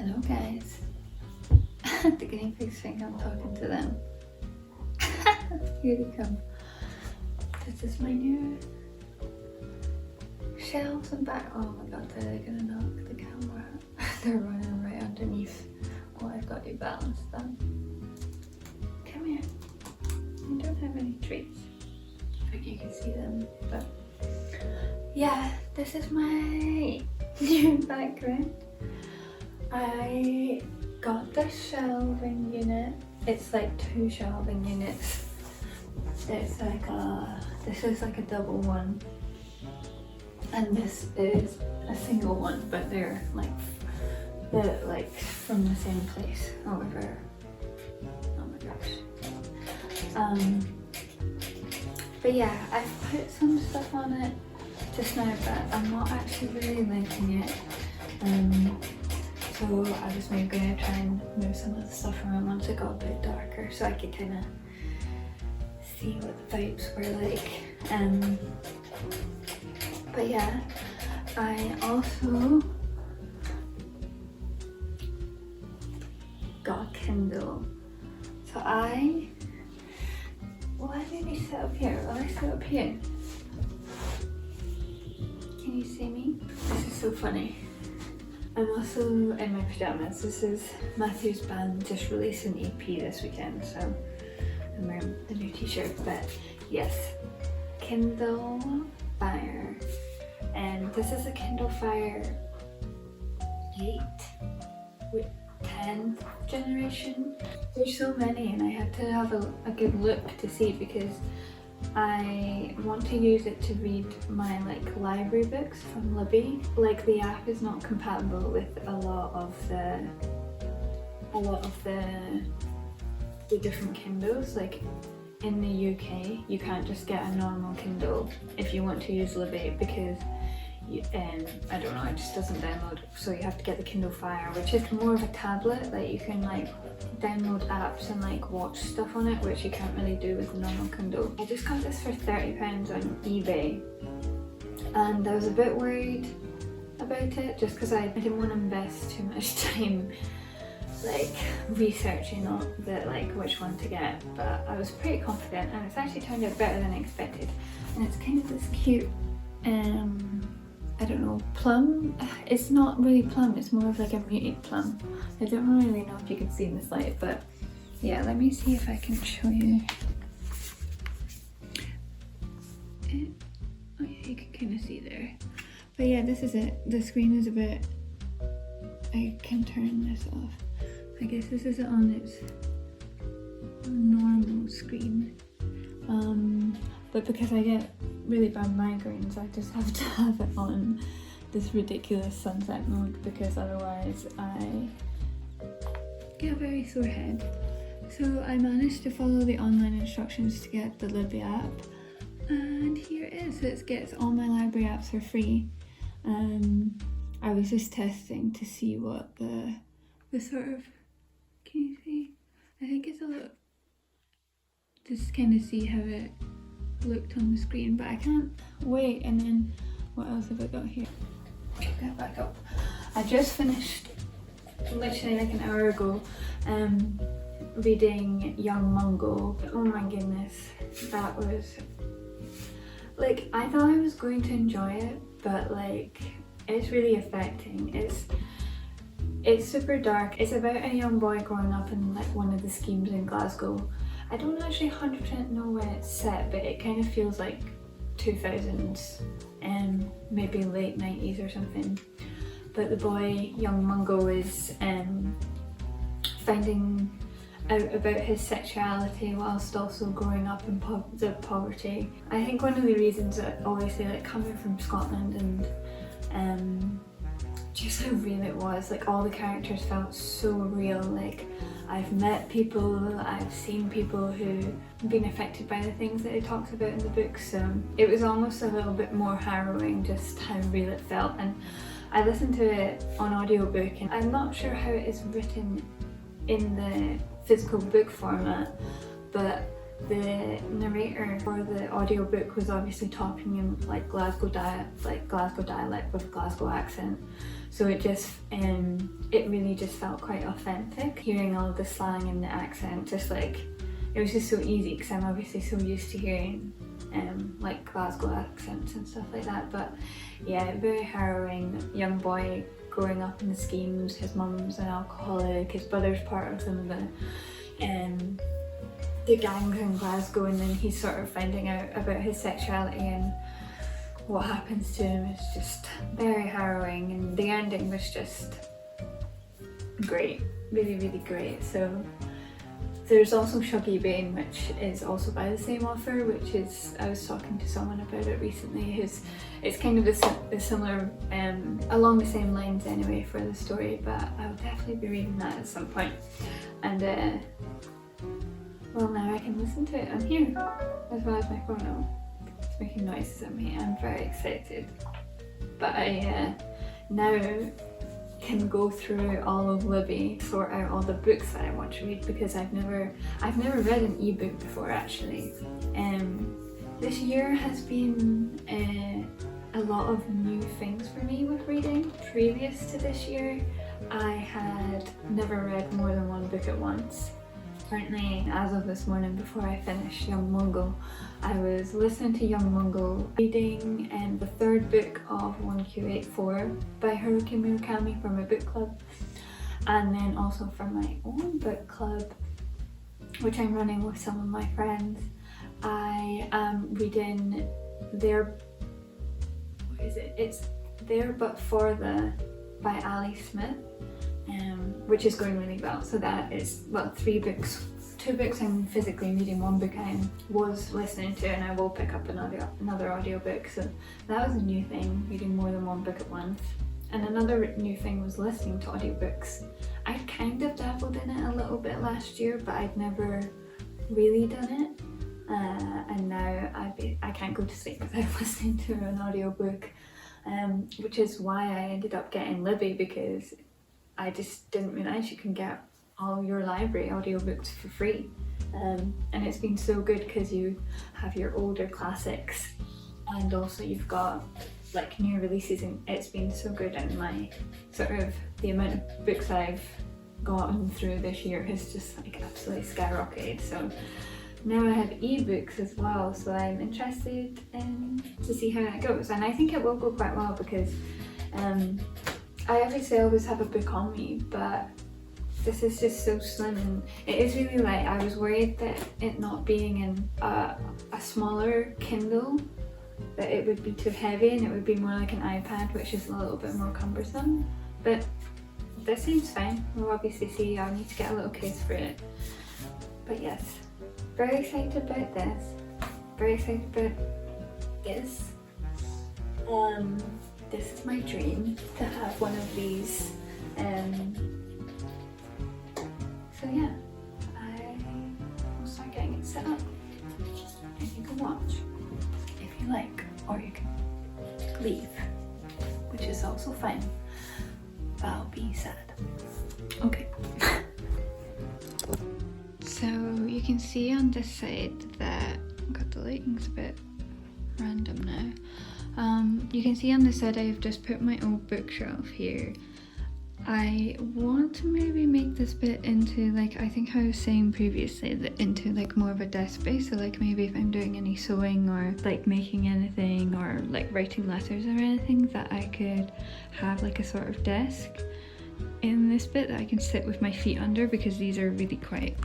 Hello guys. The guinea pigs think I'm talking to them. Here they come. This is my new shelves and back. Oh my god, they're gonna knock the camera. They're running right underneath what I've got you balanced on. Come here. I don't have any treats. I think you can see them, but yeah, this is my new background. I got this shelving unit. It's like 2 shelving units. It's like this is like a double one, and this is a single one, but they're like from the same place. However, oh my gosh. But yeah, I've put some stuff on it just now, but I'm not actually really liking it. So I was maybe going to try and move some of the stuff around once it got a bit darker, so I could kind of see what the vibes were like. But yeah, I also got a Kindle. So why did we sit up here? Will I sit up here? Can you see me? This is so funny. I'm also in my pajamas. This is Matthew's band just released an EP this weekend, so I'm wearing the new t-shirt. But yes, Kindle Fire. And this is a Kindle Fire 8 with 10th generation. There's so many, and I had to have a good look to see, because I want to use it to read my library books from Libby. Like, the app is not compatible with a lot of the different Kindles. Like in the UK, you can't just get a normal Kindle if you want to use Libby, because I don't know, it just doesn't download. So you have to get the Kindle Fire, which is more of a tablet. Like, you can download apps and watch stuff on it, which you can't really do with the normal Kindle. I just got this for £30 on eBay, and I was a bit worried about it just because I didn't want to invest too much time researching on which one to get, but I was pretty confident, and it's actually turned out better than I expected. And it's kind of this cute I don't know, plum. It's not really plum, it's more of a muted plum. I don't really know if you can see in this light, but yeah, let me see if I can show you. Oh yeah, you can kind of see there. But yeah, this is it. The screen is a bit, I can turn this off. I guess this is on its normal screen. But because I get really bad migraines, I just have to have it on this ridiculous sunset mode, because otherwise I get a very sore head. So I managed to follow the online instructions to get the Libby app, and here it is. It gets all my library apps for free. I was just testing to see what the sort of, can you see? I think it's a little, just kind of see how it looked on the screen, but I can't wait. And then what else have I got here? Get back up. I just finished literally an hour ago reading Young Mungo. Oh my goodness, that was I thought I was going to enjoy it, but it's really affecting. It's super dark. It's about a young boy growing up in one of the schemes in Glasgow. I don't actually 100% know when it's set, but it kind of feels like 2000s and maybe late 90s or something. But the boy, young Mungo, is finding out about his sexuality whilst also growing up in poverty. I think one of the reasons that, obviously, coming from Scotland and just how real it was, all the characters felt so real. I've met people, I've seen people who've been affected by the things that it talks about in the book, so it was almost a little bit more harrowing just how real it felt. And I listened to it on audiobook, and I'm not sure how it is written in the physical book format, but the narrator for the audiobook was obviously talking in like Glasgow dialect with a Glasgow accent. So it just, it really just felt quite authentic. Hearing all of the slang and the accent, just like, it was just so easy because I'm obviously so used to hearing like Glasgow accents and stuff like that. But yeah, very harrowing. Young boy growing up in the schemes, his mum's an alcoholic, his brother's part of some of the gangs in Glasgow, and then he's sort of finding out about his sexuality and what happens to him. Is just very harrowing, and the ending was just great, really, really great. So there's also Shuggy Bane, which is also by the same author, which is, I was talking to someone about it recently, it's kind of a similar, along the same lines anyway for the story, but I will definitely be reading that at some point. And well, now I can listen to it on here, as well as my phone. It's making noises at me. I'm very excited. But I now can go through all of Libby, sort out all the books that I want to read, because I've never read an ebook before actually. This year has been a lot of new things for me with reading. Previous to this year, I had never read more than one book at once. Currently, as of this morning, before I finished Young Mungo, I was listening to Young Mungo, reading the third book of 1Q84 by Haruki Murakami for my book club, and then also for my own book club, which I'm running with some of my friends. I am reading It's There But For The by Ali Smith, which is going really well. So that is, well, 3 books. 2 books I'm physically reading, 1 book I was listening to, and I will pick up another audiobook. So that was a new thing, reading more than 1 book at once. And another new thing was listening to audiobooks. I'd kind of dabbled in it a little bit last year, but I'd never really done it. And now I can't go to sleep without listening to an audiobook, which is why I ended up getting Libby, because I just didn't realise you can get all your library audiobooks for free. And it's been so good because you have your older classics, and also you've got like new releases, and it's been so good. And my sort of, the amount of books I've gotten through this year has just like absolutely skyrocketed. So now I have ebooks as well, so I'm interested to see how that goes, and I think it will go quite well, because I obviously always have a book on me, but this is just so slim, and it is really light. I was worried that it not being in a smaller Kindle, that it would be too heavy and it would be more like an iPad, which is a little bit more cumbersome, but this seems fine. We'll obviously see. I'll need to get a little case for it, but yes, very excited about this. Very excited about this. This is my dream, to have one of these. So yeah, I will start getting it set up, and you can watch if you like, or you can leave, which is also fine. I'll be sad. Okay. So you can see on this side that, God, the lighting's a bit random now. You can see on this side I've just put my old bookshelf here. I want to maybe make this bit into, like, I think I was saying previously, that into like more of a desk space. So like maybe if I'm doing any sewing or like making anything or like writing letters or anything, that I could have like a sort of desk in this bit that I can sit with my feet under, because these are really quite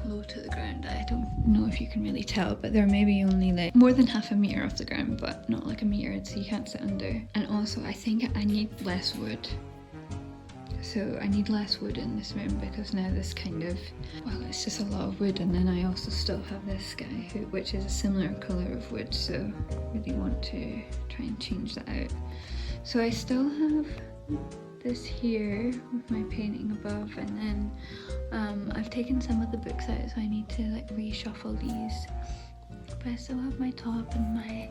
low to the ground. I don't know if you can really tell, but they're maybe only like more than half a meter off the ground, but not like a meter, so you can't sit under. And also I think I need less wood. So I need less wood in this room, because now this kind of, well, it's just a lot of wood. And then I also still have this guy, which is a similar colour of wood, so I really want to try and change that out. So I still have this here with my painting above, and then I've taken some of the books out, so I need to like reshuffle these. But I still have my top and my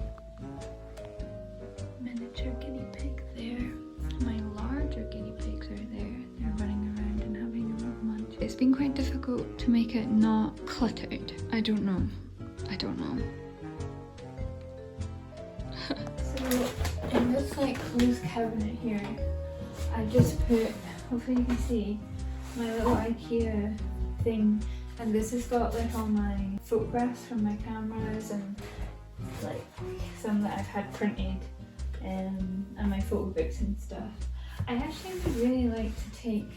miniature guinea pig there. My larger guinea pigs are there. They're running around and having a little munch. it's been quite difficult to make it not cluttered. I don't know. So in this like closed cabinet here, I just put, hopefully you can see, my little IKEA thing, and this has got like all my photographs from my cameras and like some that I've had printed, and my photo books and stuff. I actually would really like to take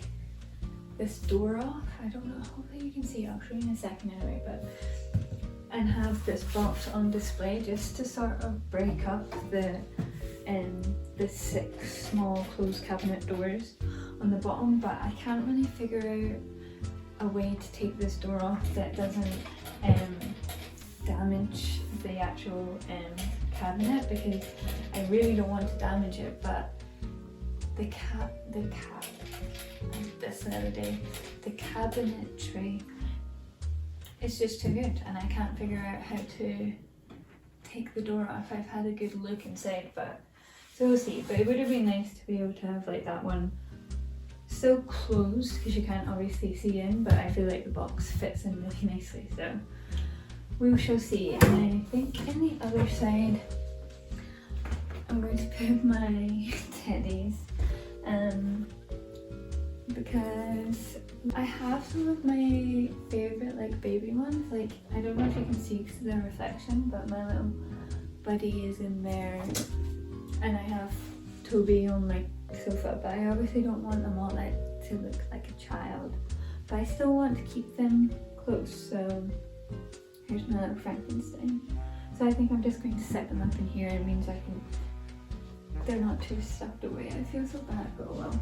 this door off. I don't know, hopefully you can see, I'll show you in a second anyway, and have this box on display just to sort of break up the 6 small closed cabinet doors on the bottom, but I can't really figure out a way to take this door off that doesn't damage the actual cabinet, because I really don't want to damage it, but the this the other day, the cabinetry is just too good, and I can't figure out how to take the door off. I've had a good look inside, but so we'll see. But it would have been nice to be able to have like that one still closed, because you can't obviously see in, but I feel like the box fits in really nicely, so we shall see. And I think in the other side I'm going to put my teddies, because I have some of my favourite like baby ones. Like, I don't know if you can see because of the reflection, but my little buddy is in there, and I have Toby on my sofa, but I obviously don't want them all like to look like a child, but I still want to keep them close. So here's my little Frankenstein. So I think I'm just going to set them up in here. It means they're not too stuffed away. I feel so bad, but oh well.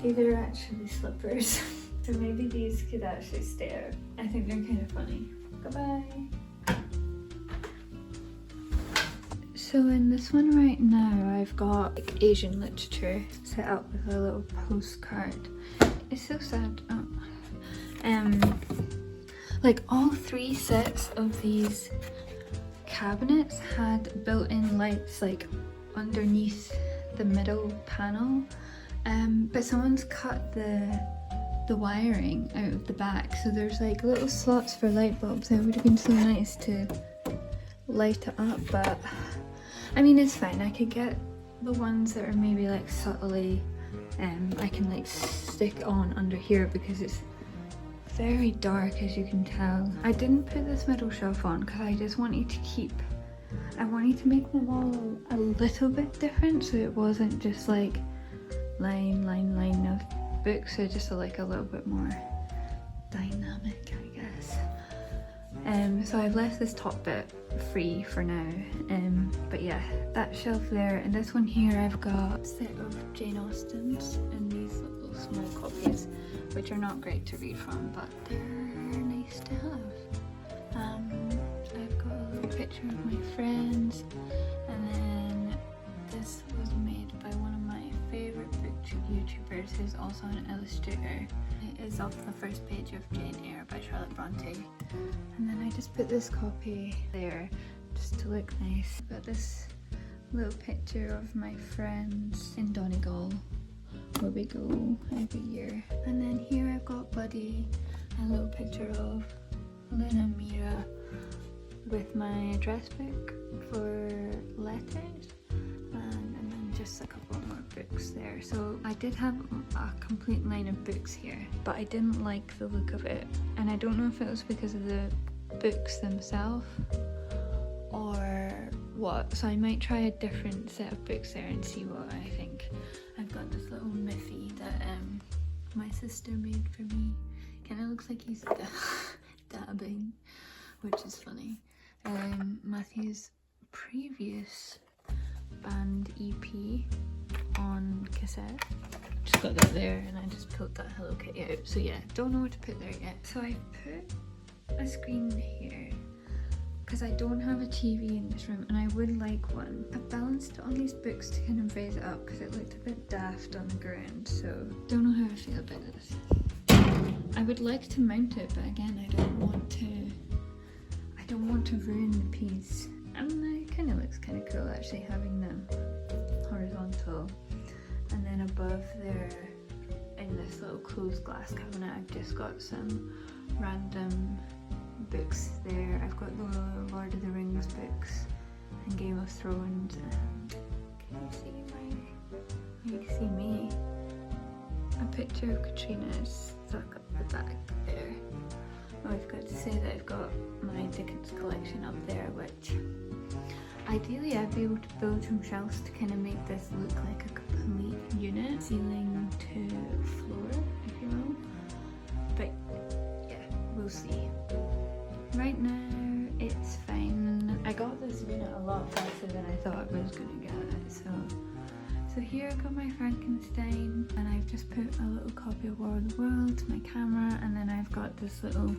These are actually slippers, so maybe these could actually stay out. I think they're kind of funny. Goodbye. So in this one right now, I've got like Asian literature set up with a little postcard. It's so sad. Like all 3 sets of these cabinets had built-in lights like underneath the middle panel. But someone's cut the wiring out of the back, so there's like little slots for light bulbs. It would have been so nice to light it up, but I mean it's fine. I could get the ones that are maybe like subtly I can like stick on under here, because it's very dark as you can tell. I didn't put this middle shelf on because I just wanted I wanted to make them all a little bit different, so it wasn't just like line of books, so just like a little bit more dynamic, I guess. So I've left this top bit free for now, but yeah, that shelf there, and this one here I've got a set of Jane Austen's and these little small copies, which are not great to read from, but they're nice to have. I've got a little picture of my friends, and then this was made by one of my favourite book YouTubers who's also an illustrator. It is off the first page of Jane Eyre by Charlotte Bronte. And then I just put this copy there just to look nice. Got this little picture of my friends in Donegal, where we go every year. And then here I've got Buddy, a little picture of Lynn and Mira with my address book for letters. And then just a couple more books there. So I did have a complete line of books here, but I didn't like the look of it, and I don't know if it was because of the books themselves or what, so I might try a different set of books there and see what I think. I've got this little Miffy that my sister made for me. Kind of looks like he's dabbing, which is funny. Matthew's previous band EP on cassette. Just got that there and I just pulled that Hello Kitty out. So yeah, don't know what to put there yet. So I put a screen here because I don't have a TV in this room and I would like one. I've balanced it on these books to kind of raise it up because it looked a bit daft on the ground, so don't know how I feel about this. I would like to mount it, but again, I don't want to ruin the piece. And it kind of looks kind of cool actually, having them horizontal. And then above there, in this little closed glass cabinet, I've just got some random books there. I've got the Lord of the Rings books and Game of Thrones. And can you see you can see me? A picture of Katrina is stuck up the back there. Oh, I've got to say that I've got my Dickens collection up there, which ideally I'd be able to build some shelves to kind of make this look like a complete unit, ceiling to floor, if you will. But yeah, we'll see. Right now it's fine. I got this unit a lot faster than I thought I was gonna get it, so here I've got my Frankenstein, and I've just put a little copy of War of the Worlds to my camera, and then I've got this little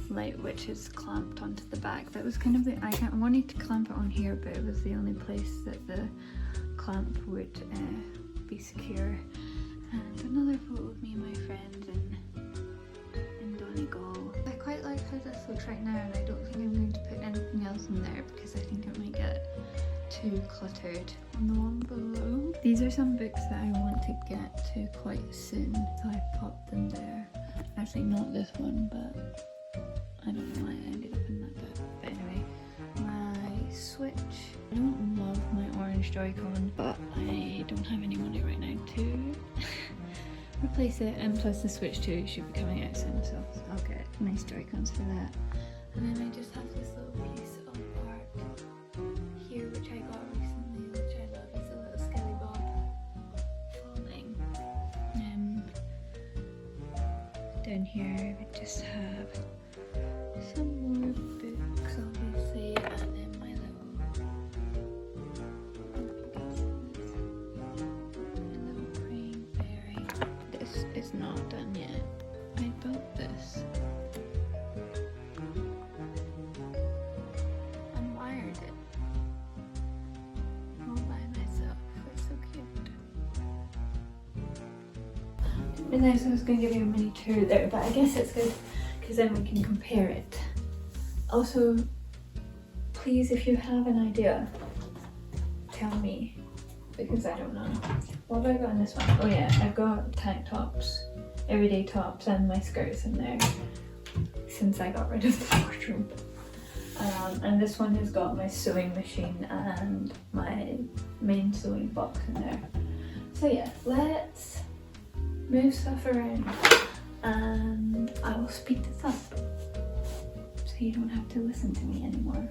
light which is clamped onto the back. That was kind of the, I wanted to clamp it on here, but it was the only place that the clamp would be secure. And another photo of me and my friends in Donegal. I quite like how this looks right now, and I don't think I'm going to put anything else in there because I think it might get too cluttered. On the one below, these are some books that I want to get to quite soon, so I popped them there. Actually not this one, but I don't know why I ended up in that bit. But anyway, my Switch. I don't love my orange Joy-Con, but I don't have any money right now to replace it, and plus the Switch 2 should be coming out soon, so I'll get nice Joy-Cons for that. And then I just have this little piece of art here which I got recently, which I love. It's a little Skelly Bob falling. Down here we just have some more books obviously, and then my little praying fairy. This is not done yet. I built this and wired it all by myself. It's so cute. Didn't realise I was going to give you a mini tour there, but I guess it's good because then we can compare it. Also, please, if you have an idea, tell me, because I don't know. What have I got in this one? Oh yeah, I've got tank tops, everyday tops, and my skirts in there since I got rid of the wardrobe. And this one has got my sewing machine and my main sewing box in there. So yeah, let's move stuff around and I will speed this up so you don't have to listen to me anymore.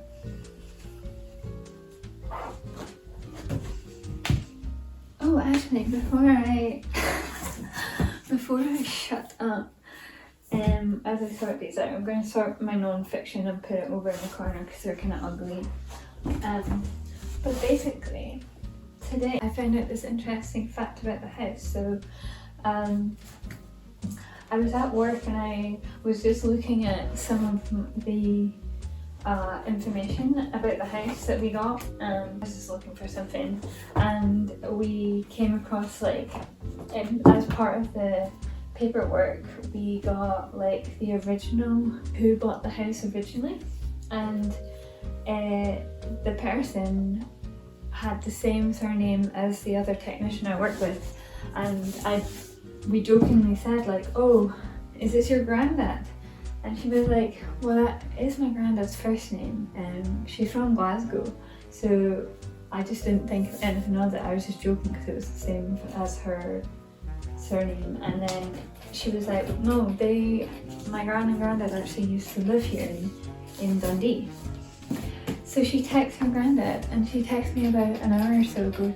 Oh, actually, before I shut up, as I sort these out, I'm going to sort my non-fiction and put it over in the corner because they're kind of ugly. But basically, today I found out this interesting fact about the house. So I was at work and I was just looking at some of the information about the house that we got. I was just looking for something, and we came across, like, as part of the paperwork, we got like the original who bought the house originally, and the person had the same surname as the other technician I worked with, and we jokingly said, like, oh, is this your granddad? And she was like, well, that is my granddad's first name, and she's from Glasgow, so I just didn't think of anything of it. I was just joking because it was the same as her surname. And then she was like, no, my gran and granddad actually used to live here in Dundee. So she texted her granddad, and she texted me about an hour or so ago,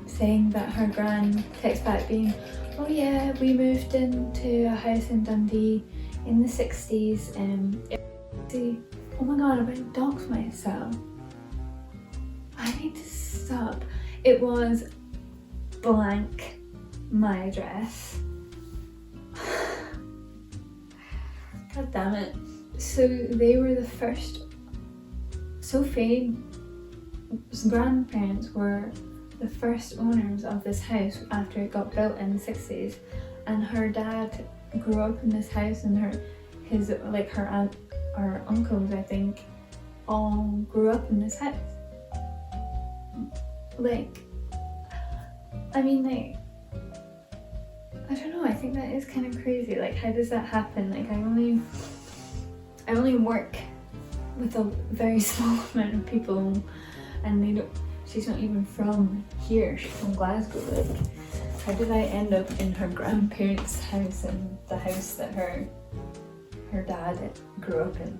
saying that her gran texted back being, oh yeah, we moved into a house in Dundee in the 60s, oh my god, I'm about to dox myself. I need to stop. It was blank my address. God damn it. So they were the first. Sophie's grandparents were the first owners of this house after it got built in the 60s, and her dad grew up in this house, and her aunt or uncles, I think, all grew up in this house. Like, I mean, like, I don't know, I think that is kind of crazy. Like, how does that happen? Like, I only work with a very small amount of people, and she's not even from here, she's from Glasgow. Like, how did I end up in her grandparents' house and the house that her dad grew up in?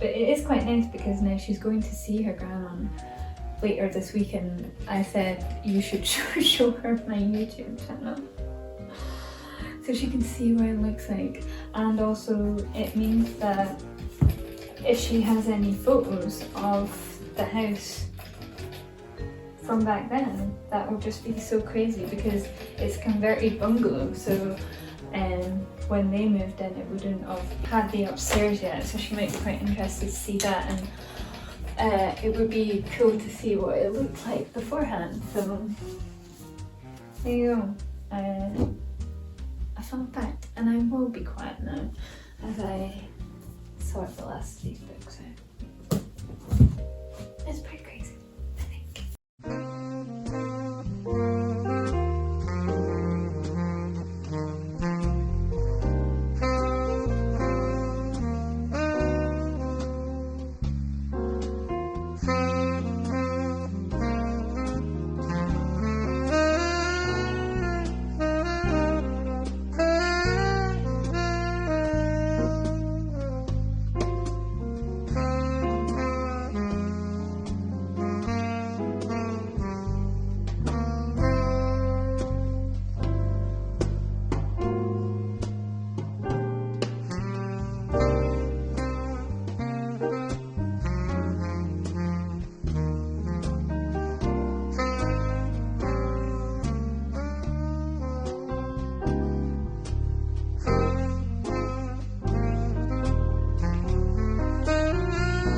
But it is quite nice because now she's going to see her grandma later this week, and I said you should show her my YouTube channel so she can see what it looks like. And also it means that if she has any photos of the house from back then, that would just be so crazy because it's a converted bungalow, so when they moved in it wouldn't have had the upstairs yet, so she might be quite interested to see that, and it would be cool to see what it looked like beforehand. So there you go, a fun fact. And I will be quiet now as I sort the last of these books.